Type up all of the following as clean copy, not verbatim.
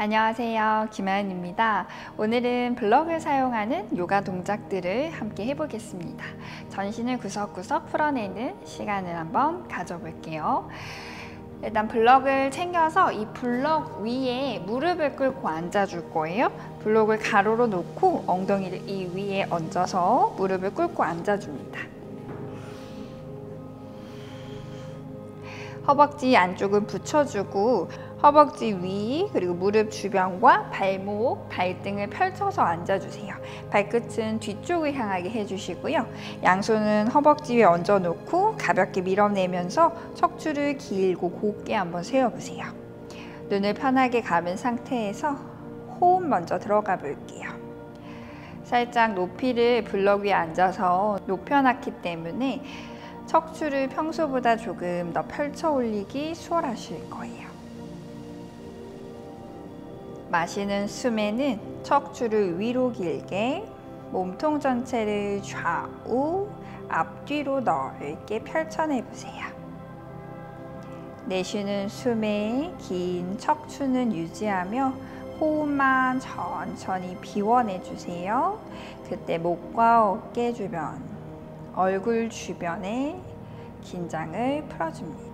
안녕하세요, 김하연입니다. 오늘은 블럭을 사용하는 요가 동작들을 함께 해보겠습니다. 전신을 구석구석 풀어내는 시간을 한번 가져볼게요. 일단 블럭을 챙겨서 이 블럭 위에 무릎을 꿇고 앉아줄 거예요. 블럭을 가로로 놓고 엉덩이를 이 위에 얹어서 무릎을 꿇고 앉아줍니다. 허벅지 안쪽은 붙여주고 허벅지 위 그리고 무릎 주변과 발목, 발등을 펼쳐서 앉아주세요. 발끝은 뒤쪽을 향하게 해주시고요. 양손은 허벅지 위에 얹어놓고 가볍게 밀어내면서 척추를 길고 곧게 한번 세워보세요. 눈을 편하게 감은 상태에서 호흡 먼저 들어가 볼게요. 살짝 높이를 블럭 위에 앉아서 높여놨기 때문에 척추를 평소보다 조금 더 펼쳐 올리기 수월하실 거예요. 마시는 숨에는 척추를 위로 길게, 몸통 전체를 좌우, 앞뒤로 넓게 펼쳐내보세요. 내쉬는 숨에 긴 척추는 유지하며 호흡만 천천히 비워내주세요. 그때 목과 어깨 주변, 얼굴 주변에 긴장을 풀어줍니다.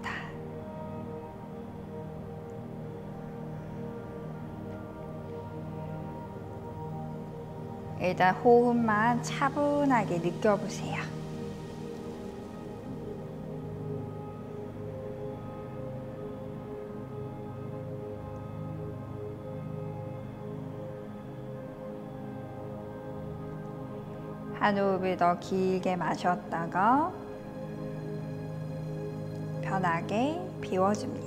일단 호흡만 차분하게 느껴보세요. 한 호흡을 더 길게 마셨다가 편하게 비워줍니다.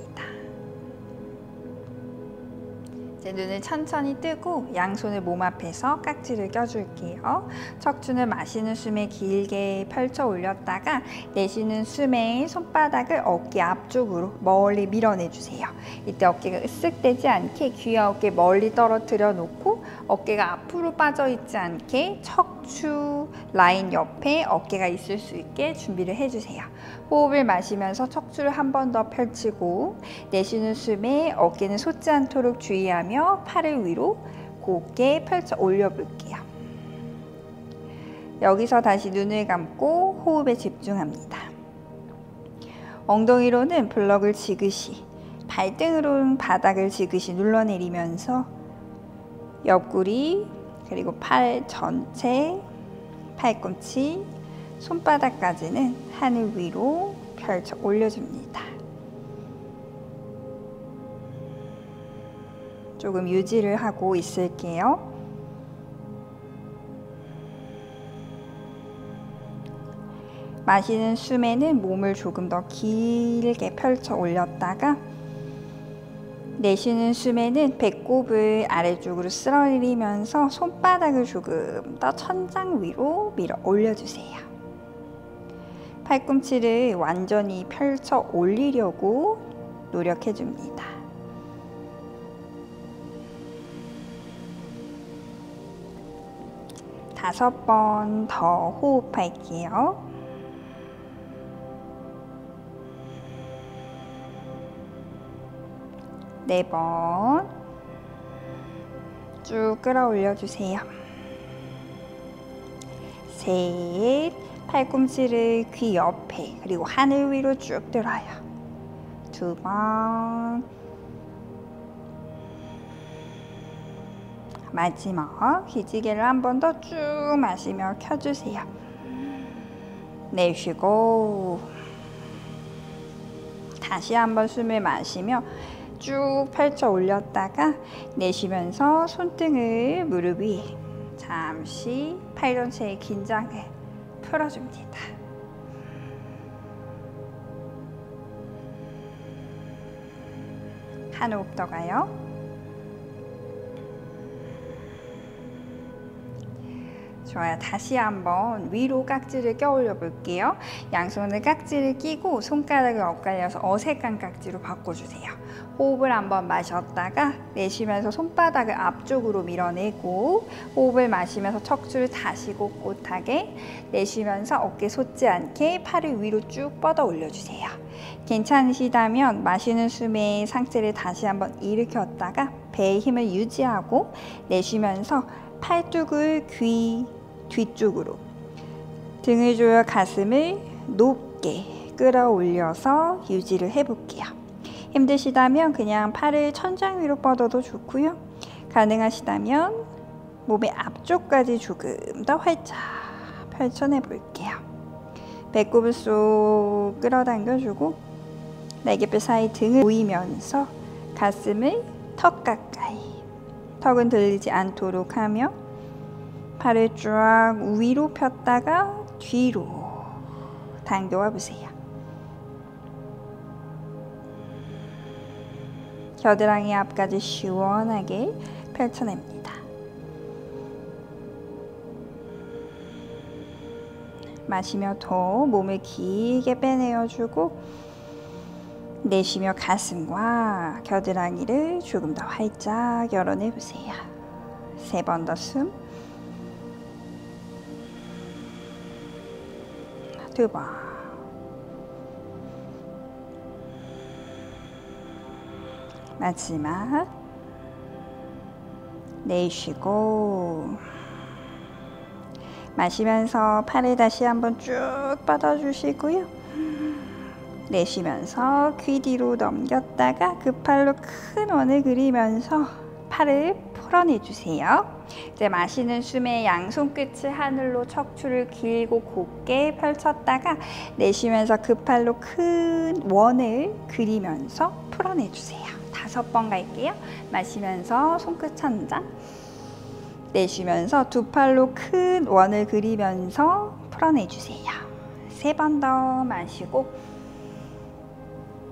이제 눈을 천천히 뜨고 양손을 몸 앞에서 깍지를 껴줄게요. 척추는 마시는 숨에 길게 펼쳐 올렸다가 내쉬는 숨에 손바닥을 어깨 앞쪽으로 멀리 밀어내주세요. 이때 어깨가 으쓱대지 않게 귀와 어깨 멀리 떨어뜨려 놓고 어깨가 앞으로 빠져 있지 않게 척추 라인 옆에 어깨가 있을 수 있게 준비를 해주세요. 호흡을 마시면서 척추를 한 번 더 펼치고 내쉬는 숨에 어깨는 솟지 않도록 주의하며 팔을 위로 곧게 펼쳐 올려볼게요. 여기서 다시 눈을 감고 호흡에 집중합니다. 엉덩이로는 블럭을 지그시, 발등으로는 바닥을 지그시 눌러내리면서 옆구리 그리고 팔 전체, 팔꿈치, 손바닥까지는 하늘 위로 펼쳐 올려줍니다. 조금 유지를 하고 있을게요. 마시는 숨에는 몸을 조금 더 길게 펼쳐 올렸다가 내쉬는 숨에는 배꼽을 아래쪽으로 쓸어내리면서 손바닥을 조금 더 천장 위로 밀어 올려주세요. 팔꿈치를 완전히 펼쳐 올리려고 노력해줍니다. 다섯 번 더 호흡할게요. 네 번 쭉 끌어올려 주세요. 셋, 팔꿈치를 귀 옆에 그리고 하늘 위로 쭉 들어요. 두 번, 마지막 기지개를 한 번 더 쭉 마시며 켜주세요. 내쉬고 다시 한번 숨을 마시며 쭉 펼쳐 올렸다가 내쉬면서 손등을 무릎 위에 잠시 팔 전체의 긴장을 풀어줍니다. 한 호흡 더 가요. 좋아요. 다시 한번 위로 깍지를 껴 올려 볼게요. 양손을 깍지를 끼고 손가락을 엇갈려서 어색한 깍지로 바꿔주세요. 호흡을 한번 마셨다가 내쉬면서 손바닥을 앞쪽으로 밀어내고, 호흡을 마시면서 척추를 다시 꼿꼿하게, 내쉬면서 어깨 솟지 않게 팔을 위로 쭉 뻗어 올려주세요. 괜찮으시다면 마시는 숨에 상체를 다시 한번 일으켰다가 배의 힘을 유지하고, 내쉬면서 팔뚝을 귀 뒤쪽으로, 등을 조여 가슴을 높게 끌어올려서 유지를 해볼게요. 힘드시다면 그냥 팔을 천장 위로 뻗어도 좋고요. 가능하시다면 몸의 앞쪽까지 조금 더 활짝 펼쳐내 볼게요. 배꼽을 쏙 끌어당겨주고 날개뼈 사이 등을 조이면서 가슴을 턱 가까이, 턱은 들리지 않도록 하며 팔을 쫙 위로 폈다가 뒤로 당겨와 보세요. 겨드랑이 앞까지 시원하게 펼쳐냅니다. 마시며 더 몸을 길게 빼내어주고, 내쉬며 가슴과 겨드랑이를 조금 더 활짝 열어내보세요. 3번 더 숨. 2번. 마지막. 내쉬고 마시면서 팔을 다시 한번 쭉 뻗어주시고요. 내쉬면서 귀 뒤로 넘겼다가 그 팔로 큰 원을 그리면서 팔을 풀어내주세요. 이제 마시는 숨에 양손 끝을 하늘로 척추를 길고 곧게 펼쳤다가 내쉬면서 그 팔로 큰 원을 그리면서 풀어내주세요. 5번 갈게요. 마시면서 손끝 천장, 내쉬면서 두 팔로 큰 원을 그리면서 풀어내주세요. 3번 더 마시고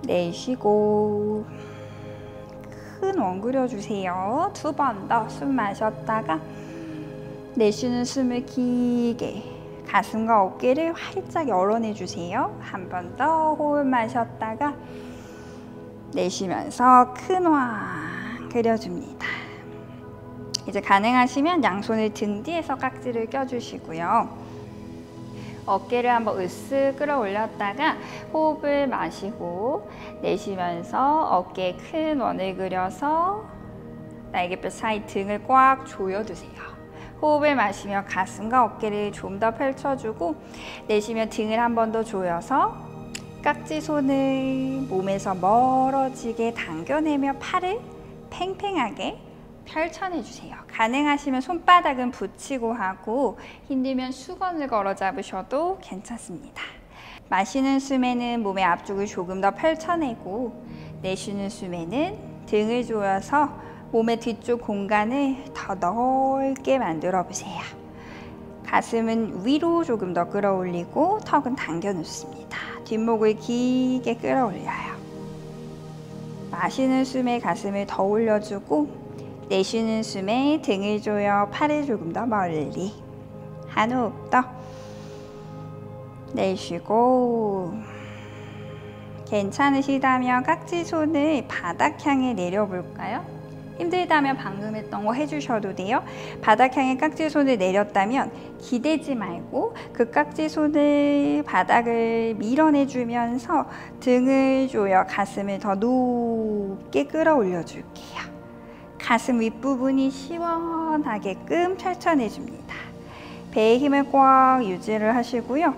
내쉬고 큰 원 그려주세요. 2번 더 숨 마셨다가 내쉬는 숨을 길게 가슴과 어깨를 활짝 열어내주세요. 한 번 더 호흡 마셨다가 내쉬면서 큰 원 그려줍니다. 이제 가능하시면 양손을 등 뒤에서 깍지를 껴주시고요. 어깨를 한번 으쓱 끌어올렸다가 호흡을 마시고 내쉬면서 어깨에 큰 원을 그려서 날개뼈 사이 등을 꽉 조여두세요. 호흡을 마시며 가슴과 어깨를 좀 더 펼쳐주고 내쉬며 등을 한 번 더 조여서 깍지 손을 몸에서 멀어지게 당겨내며 팔을 팽팽하게 펼쳐내주세요. 가능하시면 손바닥은 붙이고 하고 힘들면 수건을 걸어 잡으셔도 괜찮습니다. 마시는 숨에는 몸의 앞쪽을 조금 더 펼쳐내고 내쉬는 숨에는 등을 조여서 몸의 뒤쪽 공간을 더 넓게 만들어 보세요. 가슴은 위로 조금 더 끌어올리고 턱은 당겨 놓습니다. 뒷목을 길게 끌어올려요. 마시는 숨에 가슴을 더 올려주고 내쉬는 숨에 등을 조여 팔을 조금 더 멀리. 한 호흡 더. 내쉬고 괜찮으시다면 깍지 손을 바닥 향해 내려볼까요? 힘들다면 방금 했던 거 해주셔도 돼요. 바닥 향해 깍지 손을 내렸다면 기대지 말고 그 깍지 손을 바닥을 밀어내주면서 등을 조여 가슴을 더 높게 끌어올려 줄게요. 가슴 윗부분이 시원하게끔 펼쳐내줍니다. 배의 힘을 꽉 유지를 하시고요.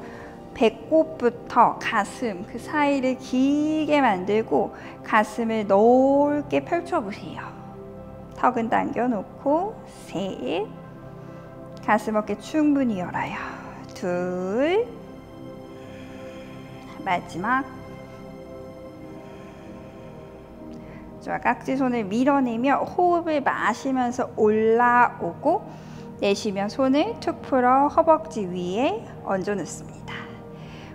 배꼽부터 가슴 그 사이를 길게 만들고 가슴을 넓게 펼쳐보세요. 턱은 당겨놓고 셋, 가슴 어깨 충분히 열어요. 둘, 마지막. 좋아, 깍지 손을 밀어내며 호흡을 마시면서 올라오고 내쉬며 손을 툭 풀어 허벅지 위에 얹어 놓습니다.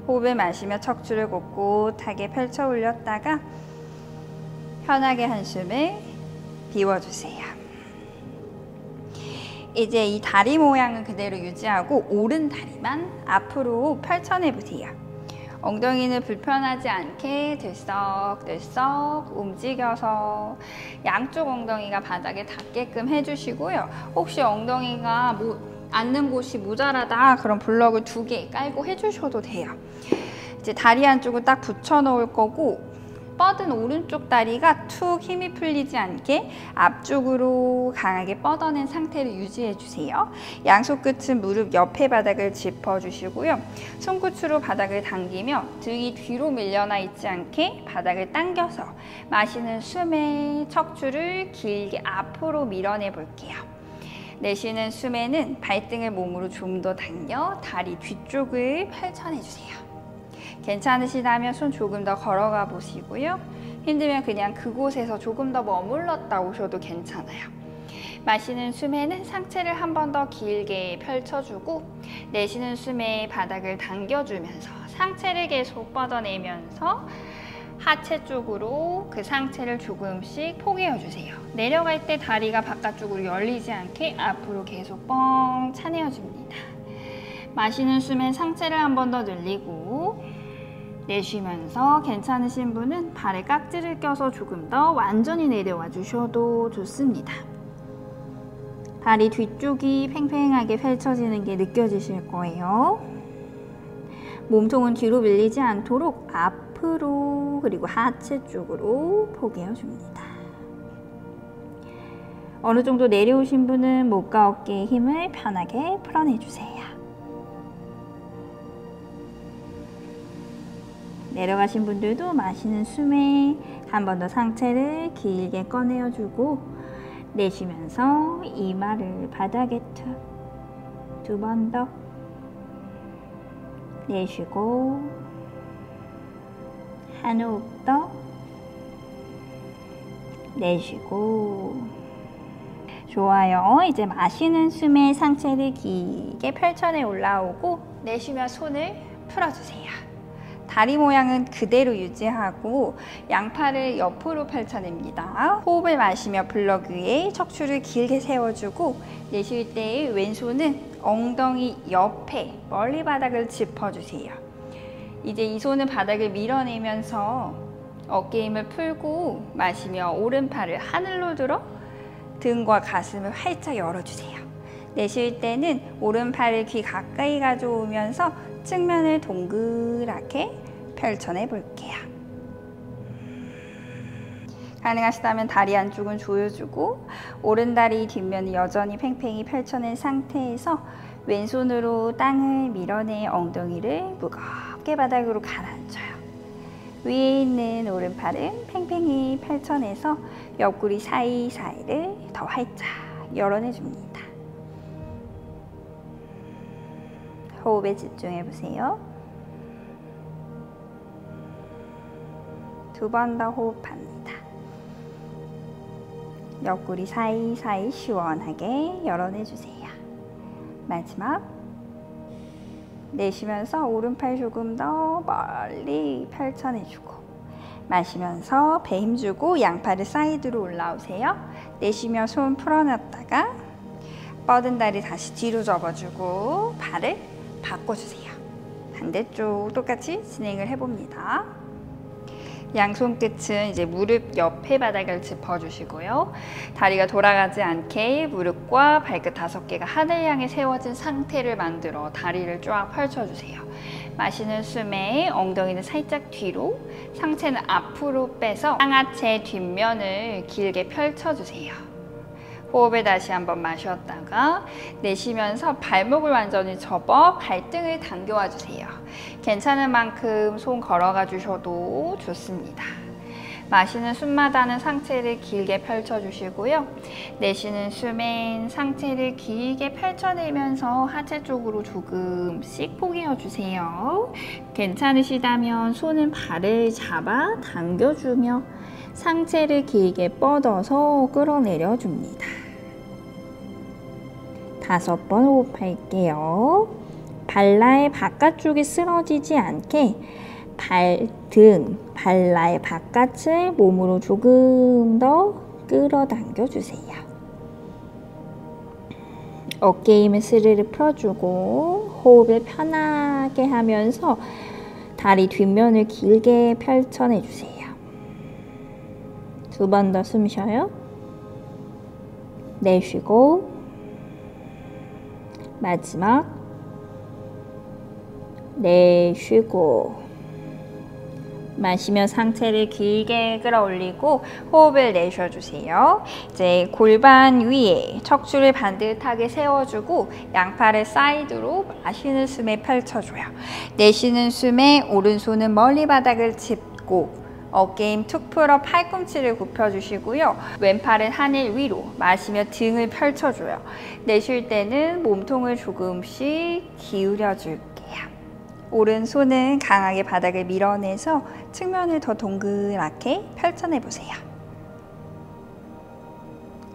호흡을 마시며 척추를 꼿꼿하게 펼쳐 올렸다가 편하게 한숨을 비워주세요. 이제 이 다리 모양은 그대로 유지하고 오른 다리만 앞으로 펼쳐내 보세요. 엉덩이는 불편하지 않게 들썩들썩 움직여서 양쪽 엉덩이가 바닥에 닿게끔 해주시고요. 혹시 엉덩이가 앉는 곳이 모자라다 그럼 블럭을 2개 깔고 해주셔도 돼요. 이제 다리 안쪽을 딱 붙여 놓을 거고 뻗은 오른쪽 다리가 툭 힘이 풀리지 않게 앞쪽으로 강하게 뻗어낸 상태를 유지해 주세요. 양손 끝은 무릎 옆에 바닥을 짚어주시고요. 손끝으로 바닥을 당기며 등이 뒤로 밀려나 있지 않게 바닥을 당겨서 마시는 숨에 척추를 길게 앞으로 밀어내 볼게요. 내쉬는 숨에는 발등을 몸으로 좀 더 당겨 다리 뒤쪽을 펼쳐내 주세요. 괜찮으시다면 손 조금 더 걸어가 보시고요. 힘들면 그냥 그곳에서 조금 더 머물렀다 오셔도 괜찮아요. 마시는 숨에는 상체를 한 번 더 길게 펼쳐주고 내쉬는 숨에 바닥을 당겨주면서 상체를 계속 뻗어내면서 하체 쪽으로 그 상체를 조금씩 포개어주세요. 내려갈 때 다리가 바깥쪽으로 열리지 않게 앞으로 계속 뻥 차내어줍니다. 마시는 숨에 상체를 한 번 더 늘리고 내쉬면서 괜찮으신 분은 발에 깍지를 껴서 조금 더 완전히 내려와 주셔도 좋습니다. 다리 뒤쪽이 팽팽하게 펼쳐지는 게 느껴지실 거예요. 몸통은 뒤로 밀리지 않도록 앞으로 그리고 하체 쪽으로 포개어줍니다. 어느 정도 내려오신 분은 목과 어깨의 힘을 편하게 풀어내주세요. 내려가신 분들도 마시는 숨에 한 번 더 상체를 길게 꺼내어주고 내쉬면서 이마를 바닥에 두 번 더 내쉬고 한 호흡 더 내쉬고 좋아요. 이제 마시는 숨에 상체를 길게 펼쳐내 올라오고 내쉬며 손을 풀어주세요. 다리 모양은 그대로 유지하고 양팔을 옆으로 펼쳐냅니다. 호흡을 마시며 블럭 위에 척추를 길게 세워주고 내쉴 때 왼손은 엉덩이 옆에 멀리 바닥을 짚어주세요. 이제 이 손은 바닥을 밀어내면서 어깨 힘을 풀고 마시며 오른팔을 하늘로 들어 등과 가슴을 활짝 열어주세요. 내쉴 때는 오른팔을 귀 가까이 가져오면서 측면을 동그랗게 펼쳐내 볼게요. 가능하시다면 다리 안쪽은 조여주고 오른다리 뒷면이 여전히 팽팽히 펼쳐낸 상태에서 왼손으로 땅을 밀어내 엉덩이를 무겁게 바닥으로 가라앉혀요. 위에 있는 오른팔은 팽팽히 펼쳐내서 옆구리 사이사이를 더 활짝 열어내줍니다. 호흡에 집중해보세요. 두 번 더 호흡합니다. 옆구리 사이사이 시원하게 열어내주세요. 마지막 내쉬면서 오른팔 조금 더 멀리 펼쳐내주고 마시면서 배 힘주고 양팔을 사이드로 올라오세요. 내쉬며 손 풀어놨다가 뻗은 다리 다시 뒤로 접어주고 발을 바꿔주세요. 반대쪽 똑같이 진행을 해봅니다. 양손 끝은 이제 무릎 옆에 바닥을 짚어주시고요. 다리가 돌아가지 않게 무릎과 발끝 5개가 하늘 향해 세워진 상태를 만들어 다리를 쫙 펼쳐주세요. 마시는 숨에 엉덩이는 살짝 뒤로, 상체는 앞으로 빼서 상하체 뒷면을 길게 펼쳐주세요. 호흡을 다시 한번 마셨다가 내쉬면서 발목을 완전히 접어 발등을 당겨와 주세요. 괜찮은 만큼 손 걸어가 주셔도 좋습니다. 마시는 숨마다는 상체를 길게 펼쳐주시고요. 내쉬는 숨엔 상체를 길게 펼쳐내면서 하체 쪽으로 조금씩 포개어주세요. 괜찮으시다면 손은 발을 잡아 당겨주며 상체를 길게 뻗어서 끌어내려줍니다. 5번 호흡할게요. 발라의 바깥쪽이 쓰러지지 않게 발라의 바깥을 몸으로 조금 더 끌어당겨 주세요. 어깨 힘을 스르르 풀어주고 호흡을 편하게 하면서 다리 뒷면을 길게 펼쳐내주세요. 2번 더 숨 쉬어요. 내쉬고 마지막 내쉬고 마시며 상체를 길게 끌어올리고 호흡을 내쉬어주세요. 이제 골반 위에 척추를 반듯하게 세워주고 양팔을 사이드로 마시는 숨에 펼쳐줘요. 내쉬는 숨에 오른손은 멀리 바닥을 짚고 어깨 힘 툭 풀어 팔꿈치를 굽혀주시고요. 왼팔은 하늘 위로 마시며 등을 펼쳐줘요. 내쉴 때는 몸통을 조금씩 기울여줄게요. 오른손은 강하게 바닥을 밀어내서 측면을 더 동그랗게 펼쳐내보세요.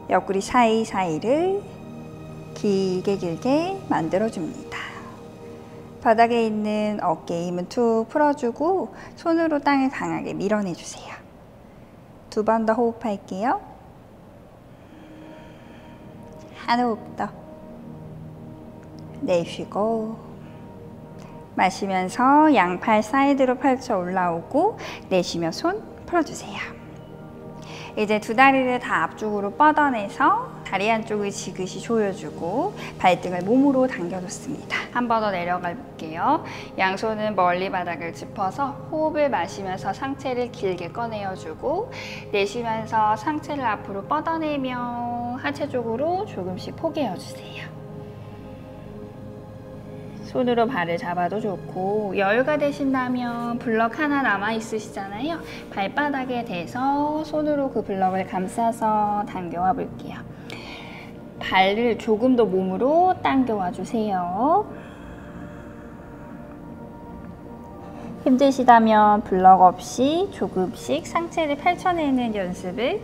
옆구리 사이사이를 길게 만들어줍니다. 바닥에 있는 어깨 힘은 툭 풀어주고 손으로 땅을 강하게 밀어내주세요. 2번 더 호흡할게요. 한 호흡 더. 내쉬고 마시면서 양팔 사이드로 펼쳐 올라오고 내쉬며 손 풀어주세요. 이제 2다리를 다 앞쪽으로 뻗어내서 다리 한쪽을 지그시 조여주고 발등을 몸으로 당겨놓습니다. 한 번 더 내려가 볼게요. 양손은 멀리 바닥을 짚어서 호흡을 마시면서 상체를 길게 꺼내어주고 내쉬면서 상체를 앞으로 뻗어내며 하체 쪽으로 조금씩 포개어주세요. 손으로 발을 잡아도 좋고 여유가 되신다면 블럭 하나 남아 있으시잖아요. 발바닥에 대서 손으로 그 블럭을 감싸서 당겨와 볼게요. 발을 조금 더 몸으로 당겨와 주세요. 힘드시다면 블럭 없이 조금씩 상체를 펼쳐내는 연습을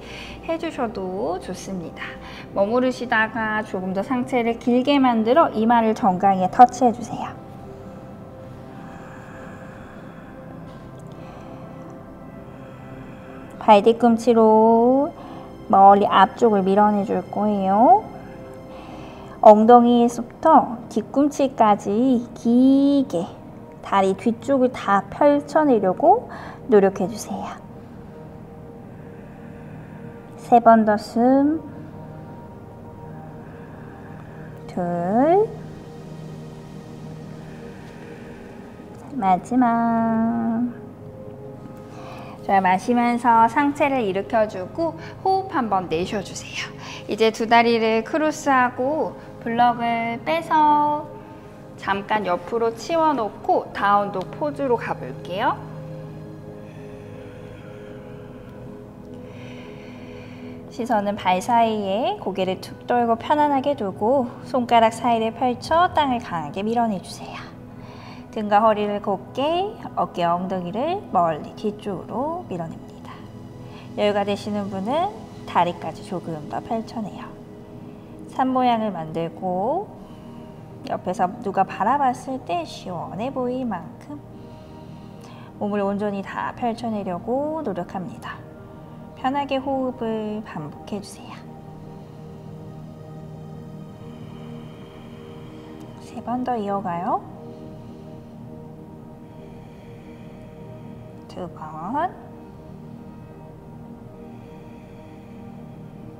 해주셔도 좋습니다. 머무르시다가 조금 더 상체를 길게 만들어 이마를 정강이에 터치해주세요. 발 뒤꿈치로 멀리 앞쪽을 밀어내줄 거예요. 엉덩이에서부터 뒤꿈치까지 길게 다리 뒤쪽을 다 펼쳐내려고 노력해주세요. 3번 더 숨. 2. 마지막. 자, 마시면서 상체를 일으켜주고 호흡 한번 내쉬어주세요. 이제 2다리를 크로스하고 블럭을 빼서 잠깐 옆으로 치워놓고 다운독 포즈로 가볼게요. 시선은 발 사이에 고개를 툭 돌고 편안하게 두고 손가락 사이를 펼쳐 땅을 강하게 밀어내주세요. 등과 허리를 곧게 어깨 엉덩이를 멀리 뒤쪽으로 밀어냅니다. 여유가 되시는 분은 다리까지 조금 더 펼쳐내요. 산 모양을 만들고 옆에서 누가 바라봤을 때 시원해 보일 만큼 몸을 온전히 다 펼쳐내려고 노력합니다. 편하게 호흡을 반복해주세요. 3번 더 이어가요. 2번.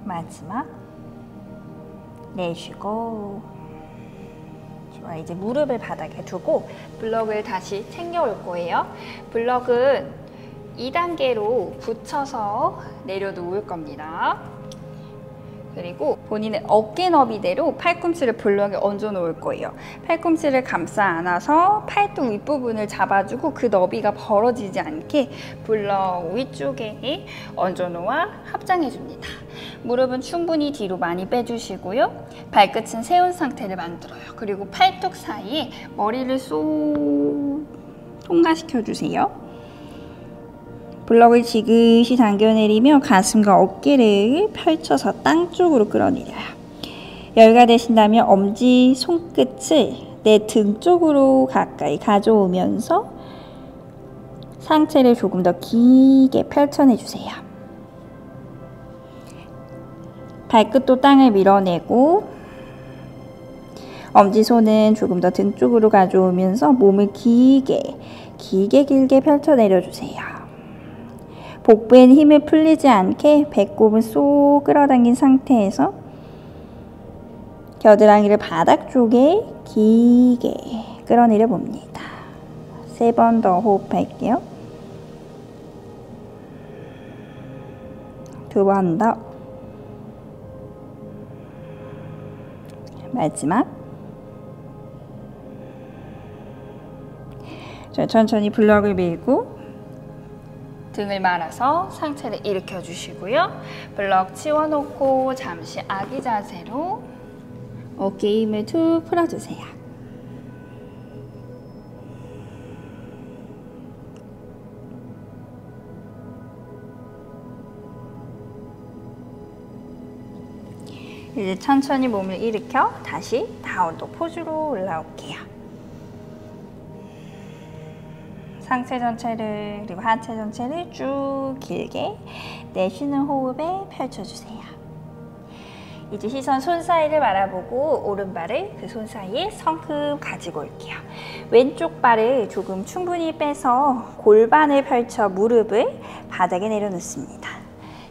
마지막. 내쉬고. 이제 무릎을 바닥에 두고 블럭을 다시 챙겨올 거예요. 블럭은 2단계로 붙여서 내려놓을 겁니다. 그리고 본인의 어깨 너비대로 팔꿈치를 블럭에 얹어 놓을 거예요. 팔꿈치를 감싸 안아서 팔뚝 윗부분을 잡아주고 그 너비가 벌어지지 않게 블럭 위쪽에 얹어 놓아 합장해 줍니다. 무릎은 충분히 뒤로 많이 빼주시고요. 발끝은 세운 상태를 만들어요. 그리고 팔뚝 사이에 머리를 쏙 통과시켜 주세요. 블럭을 지그시 당겨내리며 가슴과 어깨를 펼쳐서 땅 쪽으로 끌어내려요. 여유가 되신다면 엄지 손끝을 내 등 쪽으로 가까이 가져오면서 상체를 조금 더 길게 펼쳐내주세요. 발끝도 땅을 밀어내고 엄지손은 조금 더 등 쪽으로 가져오면서 몸을 길게 펼쳐 내려주세요. 복부엔 힘을 풀리지 않게 배꼽을 쏙 끌어당긴 상태에서 겨드랑이를 바닥 쪽에 길게 끌어내려 봅니다. 3번 더 호흡할게요. 2번 더. 마지막. 자, 천천히 블럭을 밀고 등을 말아서 상체를 일으켜 주시고요. 블럭 치워놓고 잠시 아기 자세로 어깨 힘을 툭 풀어주세요. 이제 천천히 몸을 일으켜 다시 다운독 포즈로 올라올게요. 상체 전체를 그리고 하체 전체를 쭉 길게 내쉬는 호흡에 펼쳐주세요. 이제 시선 손 사이를 바라보고 오른발을 그 손 사이에 성큼 가지고 올게요. 왼쪽 발을 조금 충분히 빼서 골반을 펼쳐 무릎을 바닥에 내려놓습니다.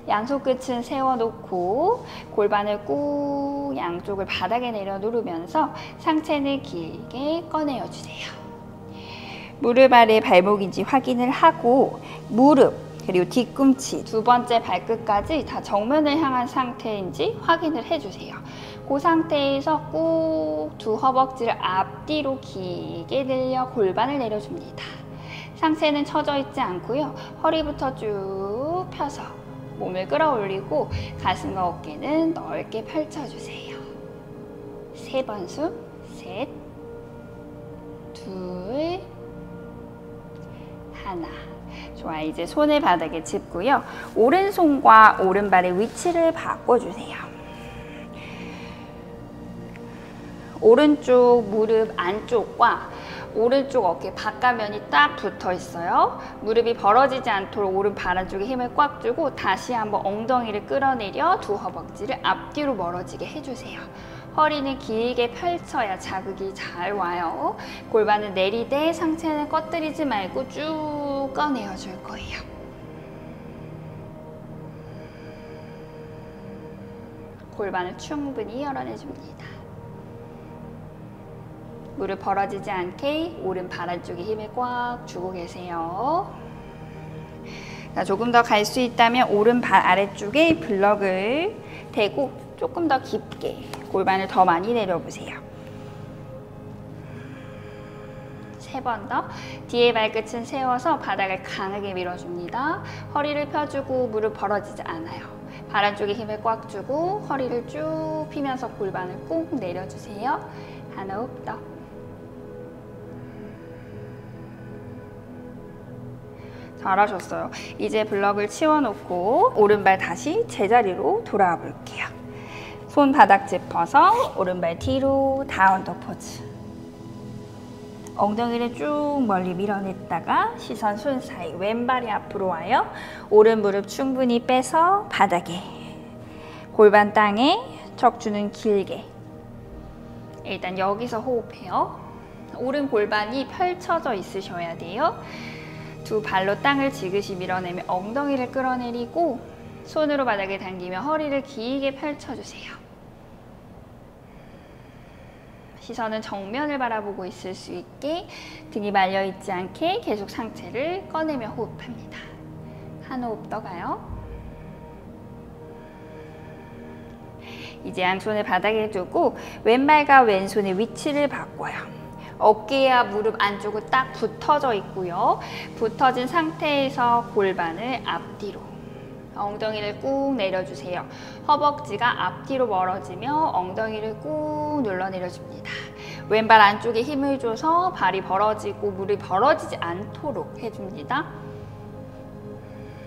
양손 끝은 세워놓고 골반을 꾹 양쪽을 바닥에 내려 누르면서 상체는 길게 꺼내어주세요. 무릎 아래 발목인지 확인을 하고 무릎 그리고 뒤꿈치 2번째 발끝까지 다 정면을 향한 상태인지 확인을 해주세요. 그 상태에서 꾹 두 허벅지를 앞뒤로 길게 늘려 골반을 내려줍니다. 상체는 처져 있지 않고요. 허리부터 쭉 펴서 몸을 끌어올리고 가슴과 어깨는 넓게 펼쳐주세요. 3번 숨, 셋, 둘, 하나. 좋아, 이제 손을 바닥에 짚고요. 오른손과 오른발의 위치를 바꿔주세요. 오른쪽 무릎 안쪽과 오른쪽 어깨 바깥면이 딱 붙어 있어요. 무릎이 벌어지지 않도록 오른발 안쪽에 힘을 꽉 주고 다시 한번 엉덩이를 끌어내려 두 허벅지를 앞뒤로 멀어지게 해주세요. 허리는 길게 펼쳐야 자극이 잘 와요. 골반은 내리되 상체는 꺼뜨리지 말고 쭉 꺼내어 줄 거예요. 골반을 충분히 열어내줍니다. 무릎 벌어지지 않게 오른발 안쪽에 힘을 꽉 주고 계세요. 자, 조금 더 갈 수 있다면 오른발 아래쪽에 블럭을 대고 조금 더 깊게 골반을 더 많이 내려보세요. 3번 더. 뒤에 발끝은 세워서 바닥을 강하게 밀어줍니다. 허리를 펴주고 무릎 벌어지지 않아요. 발 안쪽에 힘을 꽉 주고 허리를 쭉 피면서 골반을 꾹 내려주세요. 한 호흡 더. 잘하셨어요. 이제 블럭을 치워놓고 오른발 다시 제자리로 돌아와 볼게요. 손 바닥 짚어서 오른발 뒤로 다운독 포즈. 엉덩이를 쭉 멀리 밀어냈다가 시선 손 사이 왼발이 앞으로 와요. 오른 무릎 충분히 빼서 바닥에 골반 땅에 척추는 길게. 일단 여기서 호흡해요. 오른 골반이 펼쳐져 있으셔야 돼요. 두 발로 땅을 지그시 밀어내며 엉덩이를 끌어내리고 손으로 바닥을 당기며 허리를 길게 펼쳐주세요. 시선은 정면을 바라보고 있을 수 있게 등이 말려있지 않게 계속 상체를 꺼내며 호흡합니다. 한 호흡 더 가요. 이제 양손을 바닥에 두고 왼발과 왼손의 위치를 바꿔요. 어깨와 무릎 안쪽은 딱 붙어져 있고요. 붙어진 상태에서 골반을 앞뒤로 엉덩이를 꾹 내려주세요. 허벅지가 앞뒤로 멀어지며 엉덩이를 꾹 눌러 내려줍니다. 왼발 안쪽에 힘을 줘서 발이 벌어지고 무릎이 벌어지지 않도록 해줍니다.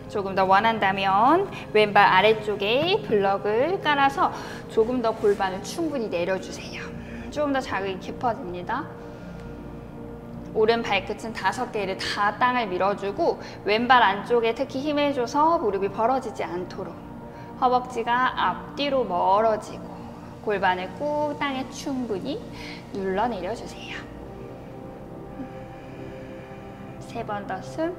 조금 더 원한다면 왼발 아래쪽에 블럭을 깔아서 조금 더 골반을 충분히 내려주세요. 조금 더 자극이 깊어집니다. 오른 발끝은 5개를 다 땅을 밀어주고 왼발 안쪽에 특히 힘을 줘서 무릎이 벌어지지 않도록 허벅지가 앞뒤로 멀어지고 골반을 꾹 땅에 충분히 눌러 내려주세요. 3번 더 숨.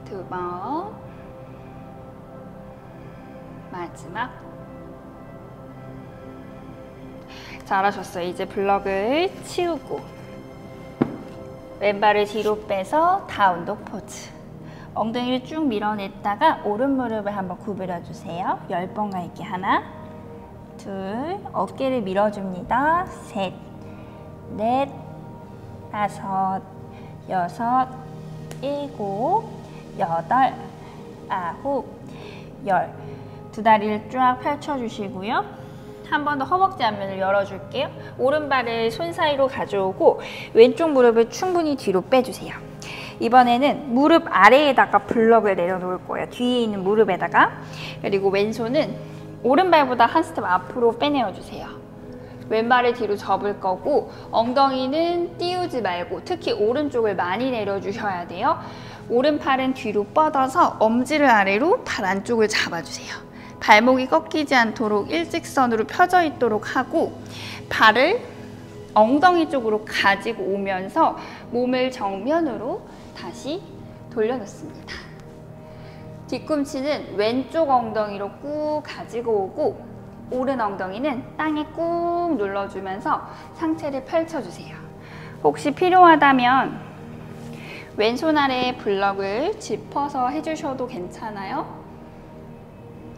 2번. 마지막. 잘하셨어요. 이제 블럭을 치우고 왼발을 뒤로 빼서 다운독 포즈. 엉덩이를 쭉 밀어냈다가 오른 무릎을 한번 구부려 주세요. 10번 갈게. 하나, 둘, 어깨를 밀어줍니다. 셋, 넷, 다섯, 여섯, 일곱, 여덟, 아홉, 열. 두 다리를 쫙 펼쳐주시고요. 한 번 더 허벅지 앞면을 열어줄게요. 오른발을 손 사이로 가져오고 왼쪽 무릎을 충분히 뒤로 빼주세요. 이번에는 무릎 아래에다가 블럭을 내려놓을 거예요. 뒤에 있는 무릎에다가. 그리고 왼손은 오른발보다 한 스텝 앞으로 빼내어주세요. 왼발을 뒤로 접을 거고 엉덩이는 띄우지 말고 특히 오른쪽을 많이 내려주셔야 돼요. 오른팔은 뒤로 뻗어서 엄지를 아래로 발 안쪽을 잡아주세요. 발목이 꺾이지 않도록 일직선으로 펴져 있도록 하고 발을 엉덩이 쪽으로 가지고 오면서 몸을 정면으로 다시 돌려놓습니다. 뒤꿈치는 왼쪽 엉덩이로 꾹 가지고 오고 오른 엉덩이는 땅에 꾹 눌러주면서 상체를 펼쳐주세요. 혹시 필요하다면 왼손 아래에 블럭을 짚어서 해주셔도 괜찮아요.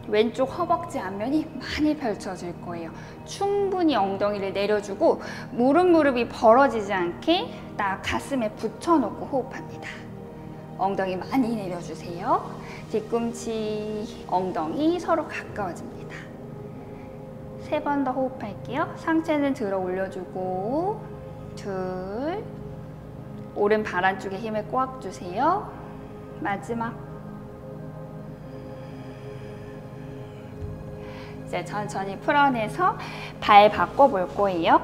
왼쪽 허벅지 앞면이 많이 펼쳐질 거예요. 충분히 엉덩이를 내려주고 무릎이 벌어지지 않게 딱 가슴에 붙여놓고 호흡합니다. 엉덩이 많이 내려주세요. 뒤꿈치, 엉덩이 서로 가까워집니다. 3번 더 호흡할게요. 상체는 들어 올려주고 둘, 오른 발 안쪽에 힘을 꽉 주세요. 마지막. 이제 천천히 풀어내서 발 바꿔볼 거예요.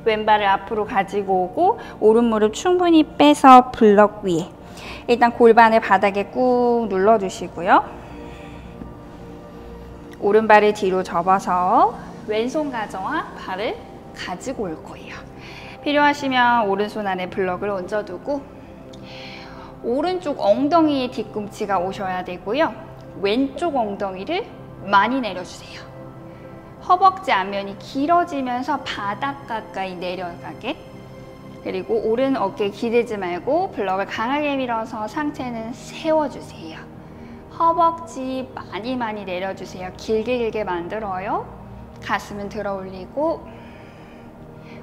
왼발을 앞으로 가지고 오고 오른 무릎 충분히 빼서 블럭 위에. 일단 골반을 바닥에 꾹 눌러주시고요. 오른발을 뒤로 접어서 왼손 가져와 발을 가지고 올 거예요. 필요하시면 오른손 안에 블럭을 얹어두고 오른쪽 엉덩이에 뒤꿈치가 오셔야 되고요. 왼쪽 엉덩이를 많이 내려주세요. 허벅지 앞면이 길어지면서 바닥 가까이 내려가게. 그리고 오른 어깨 기대지 말고 블럭을 강하게 밀어서 상체는 세워주세요. 허벅지 많이 내려주세요. 길게 만들어요. 가슴은 들어 올리고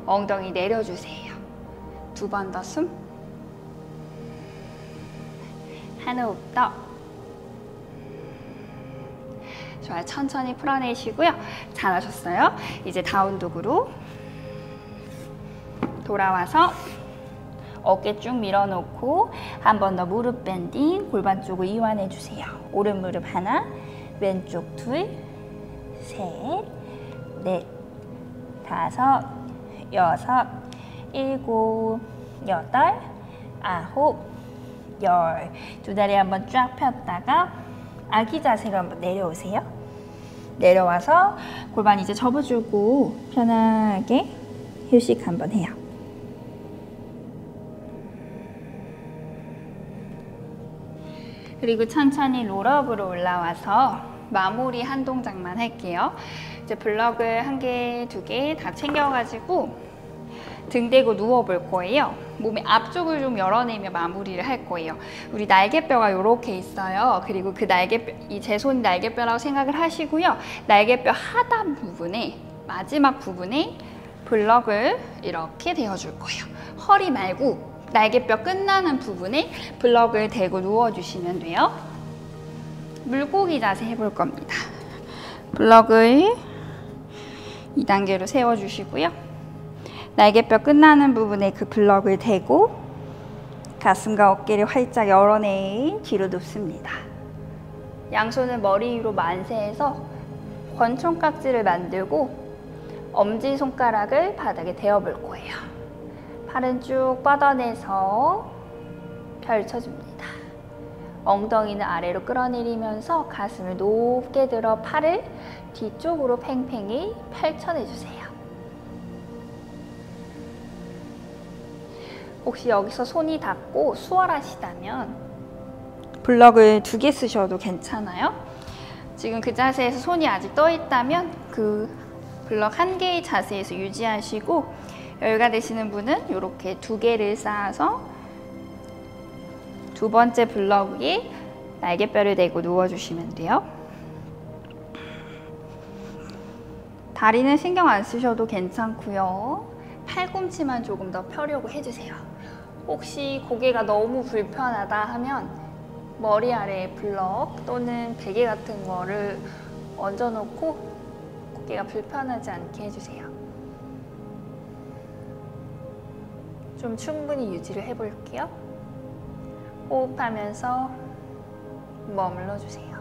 엉덩이 내려주세요. 2번 더 숨. 한 호흡 더. 좋아요. 천천히 풀어내시고요. 잘하셨어요. 이제 다운독으로 돌아와서 어깨 쭉 밀어놓고 한 번 더 무릎 밴딩, 골반 쪽을 이완해 주세요. 오른 무릎 하나, 왼쪽 둘, 셋, 넷, 다섯, 여섯, 일곱, 여덟, 아홉, 열. 두 다리 한번 쫙 폈다가 아기 자세로 한번 내려오세요. 내려와서 골반 이제 접어주고 편하게 휴식 한번 해요. 그리고 천천히 롤업으로 올라와서 마무리 한 동작만 할게요. 이제 블럭을 1개, 2개 다 챙겨가지고 등 대고 누워볼 거예요. 몸의 앞쪽을 좀 열어내며 마무리를 할 거예요. 우리 날개뼈가 이렇게 있어요. 그리고 그 날개뼈, 제 손 날개뼈라고 생각을 하시고요. 날개뼈 하단 부분에, 마지막 부분에 블럭을 이렇게 대어줄 거예요. 허리 말고 날개뼈 끝나는 부분에 블럭을 대고 누워주시면 돼요. 물고기 자세 해볼 겁니다. 블럭을 2단계로 세워주시고요. 날개뼈 끝나는 부분에 그 블럭을 대고 가슴과 어깨를 활짝 열어내 뒤로 눕습니다. 양손은 머리 위로 만세해서 권총깍지를 만들고 엄지손가락을 바닥에 대어볼 거예요. 팔은 쭉 뻗어내서 펼쳐줍니다. 엉덩이는 아래로 끌어내리면서 가슴을 높게 들어 팔을 뒤쪽으로 팽팽히 펼쳐내주세요. 혹시 여기서 손이 닿고 수월하시다면 블럭을 2개 쓰셔도 괜찮아요. 지금 그 자세에서 손이 아직 떠 있다면 그 블럭 1개의 자세에서 유지하시고, 여유가 되시는 분은 이렇게 2개를 쌓아서 2번째 블럭 위에 날개뼈를 대고 누워주시면 돼요. 다리는 신경 안 쓰셔도 괜찮고요. 팔꿈치만 조금 더 펴려고 해주세요. 혹시 고개가 너무 불편하다 하면 머리 아래에 블럭 또는 베개 같은 거를 얹어놓고 고개가 불편하지 않게 해주세요. 좀 충분히 유지를 해볼게요. 호흡하면서 머물러주세요.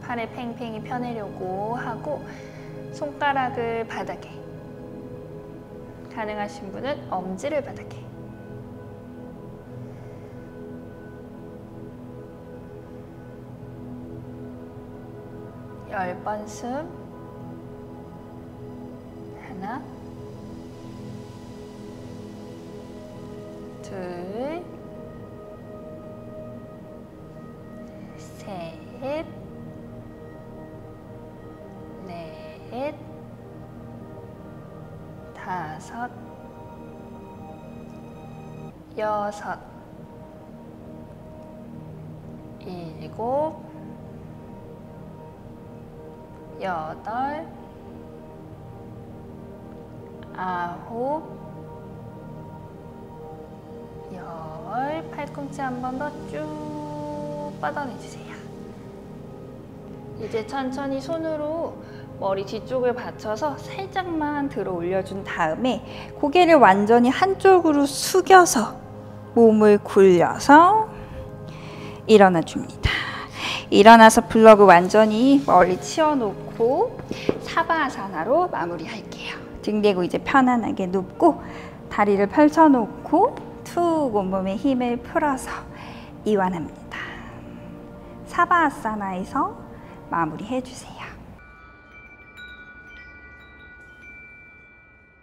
팔을 팽팽히 펴내려고 하고 손가락을 바닥에, 가능하신 분은 엄지를 바닥에. 열 번 숨. 하나, 둘, 셋, 넷, 다섯, 여섯, 일곱, 여덟, 아홉, 열. 팔꿈치 한 번 더 쭉 뻗어내주세요. 이제 천천히 손으로 머리 뒤쪽을 받쳐서 살짝만 들어 올려준 다음에 고개를 완전히 한쪽으로 숙여서 몸을 굴려서 일어나 줍니다. 일어나서 블럭을 완전히 멀리 치워놓고 사바아사나로 마무리할게요. 등 대고 이제 편안하게 눕고 다리를 펼쳐놓고 툭 온몸에 힘을 풀어서 이완합니다. 사바아사나에서 마무리해주세요.